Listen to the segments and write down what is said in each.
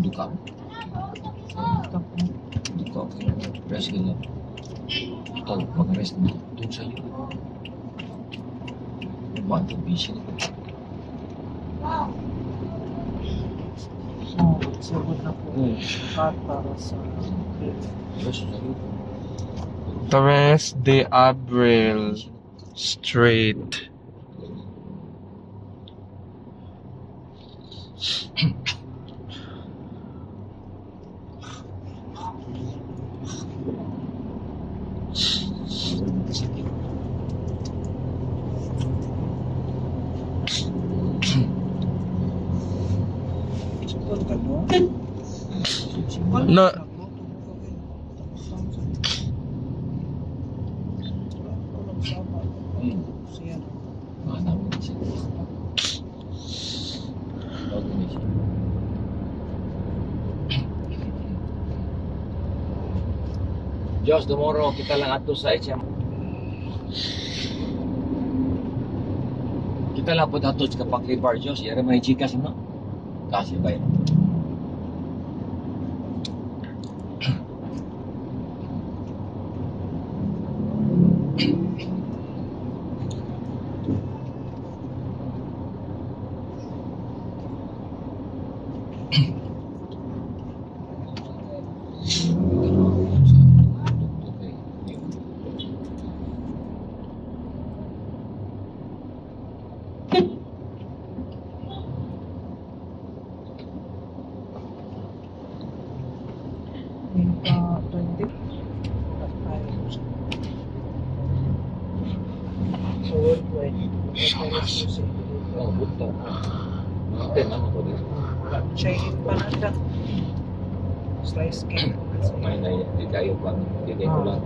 Duka. Duka. Rest ka lang. Ito, mag-rest na. Doon sa'yo. Ba't ang busy na? Sugod na po. Para sa Rest sa'yo. Torres de Abril Street. sugod ka mo. No, Siya. Namin siya. Bago na siya. Diyos, tomorrow kita lang ato sa HM. Kita lang po ato sa Paklibar, Diyos. Yara man yung chikas, no? Kasi ba yun? Minta 20. So worldwide. Oh, buto. Nakita naman ko dito. Chinese pa na siya. Slice cake. May na di kayo pa. Di kayo ko lang.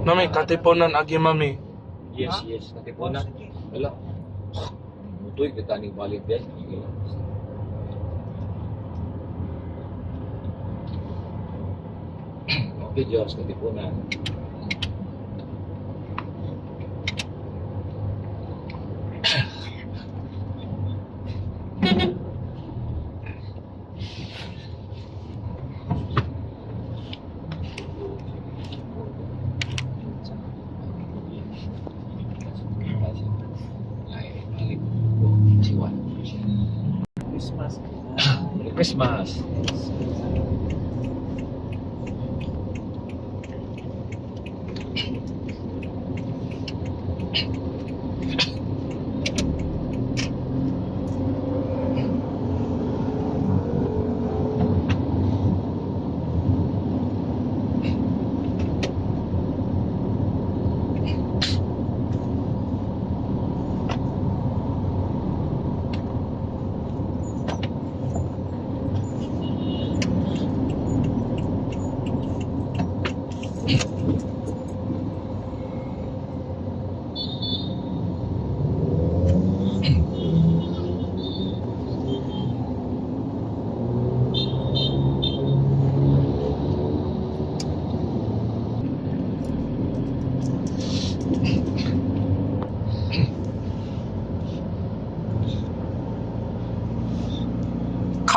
mami, katipunan agi mami. Yes, yes. Katipunan. Wala. Mutoy kita ni balik din. Okay, Diyos. Katipunan. Christmas. Merry Christmas.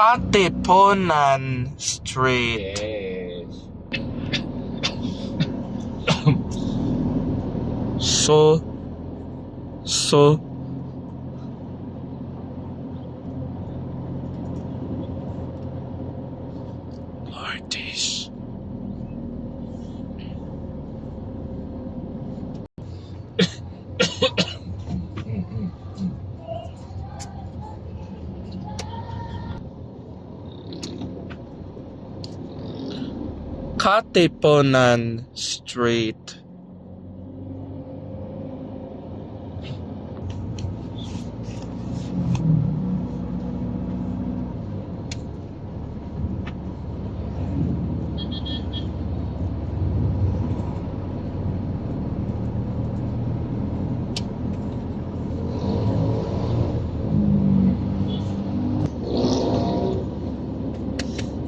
Katipunan Street. Yes. So artist. Katipunan Street.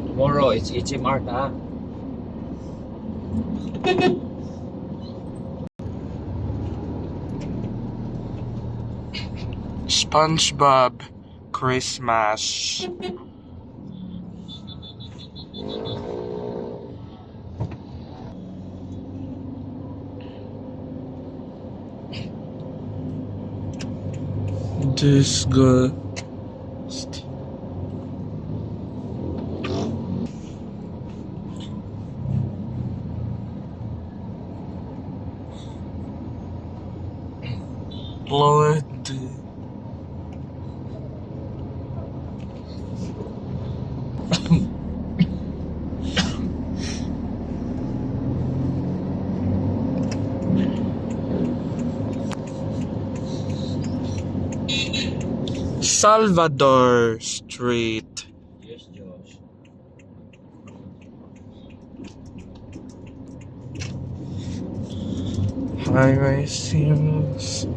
Tomorrow, it's HMR ha. SpongeBob Christmas. Disgust. Lord. Salvador Street. Yes, Josh. Highway seems.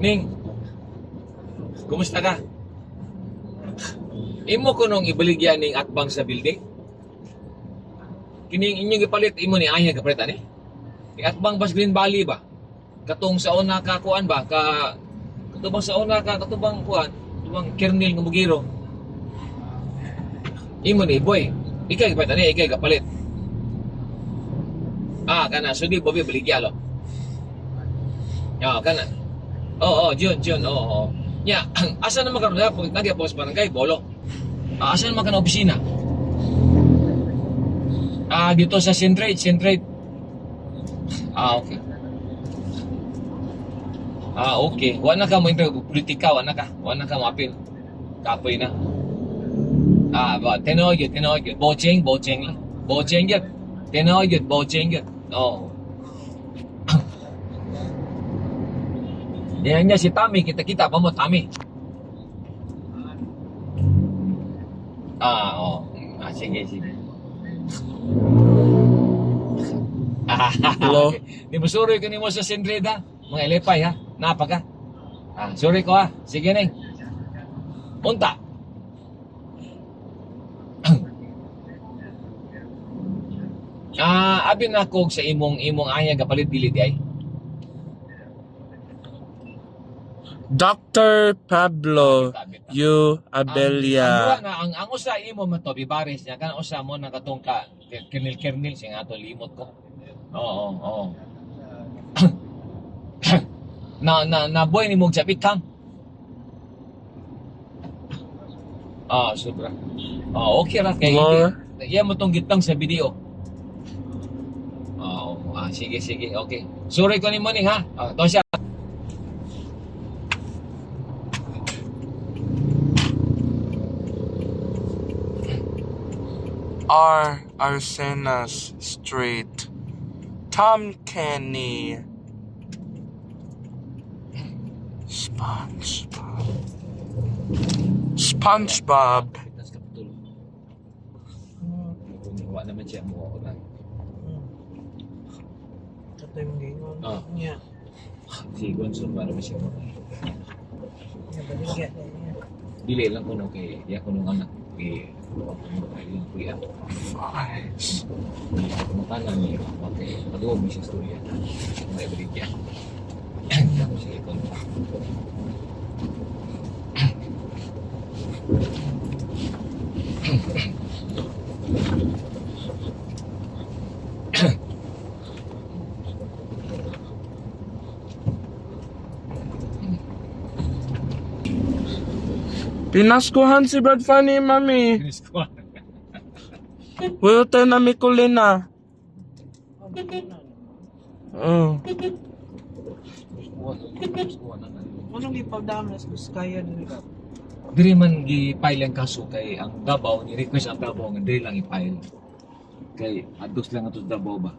Ning, kumusta ka? Imo ko nung ibaligyan ning atbang sa building? Kining inyong ipalit, imo ni ayaw kapalit ani? Atbang bas Green Valley ba? Katong sa una ka kuan ba? Katubang sa una ka, katubang kuan, katubang kernel ng Bugiro. Imo ni, boy, ikay kapalit ani, ikay kapalit. Kana, so di bobi baligya lo. Kana. Oo, Jun, oo. Nya, asa naman ka na pag nagyapos barangay, bolo. Asa naman ka na opisina? Dito sa Centrade. Okay. Okay. Wala ka mo politika, wala ka mo apil. Kapoy na. Tinoy yun. Bocheng lang. Bocheng yun. Tinoy yun, bocheng yun. Oo. Yan niya si Tami, kita pa mo Tami. Sige. Hello? Di mo sorry ko ni mo sa Sendreda, mga elepay ha, napa ka. Sorry ko ha, sige na. Punta. Abi na ko sa imong aya kapalit dili di ay. Dr. Pablo U. Abella. Ang usa imo matobi baris niya kan usa mo nakatong ka kernel sing ato limot ko. Oo. na boy ni mog japit kang. Sobra. Okay ra kay iya mo tong gitang sa video. Sige, okay. Sorry ko ni mo ning ha. To siya. R. Arsenas Street. Tom Kenny. SpongeBob. Tas kapitulo. Wa naman siya mo ako na. Ito yung gingon. Niya. Si Gonzo para ba siya mo. Nabaligyan na niya. Dili lang ko no kay ya ko nung anak kay yung kuya. Matanan niya. Okay. Pag-uwi mo siya storya. May baligyan. Tapos siya ikon. Pinaskuhan si Brad Fanny, mami. Will tayo na Mikulina. Oh. Anong ipagdami sa kaya nila? Diri man gi-file ang kaso kay ang Davao ni request ang Davao nga diri lang i-file. Kay adtos lang ato sa Davao ba.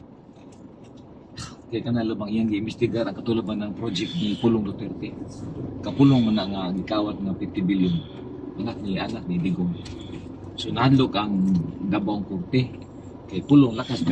Kay kana lubang iyang gi-investigar ang katulad ba ng project ni Pulong Duterte. Kapulong man na nga gikawat nga 50 billion. Anak ni Digong. So nahadlok ang Davao Korte kay Pulong lakas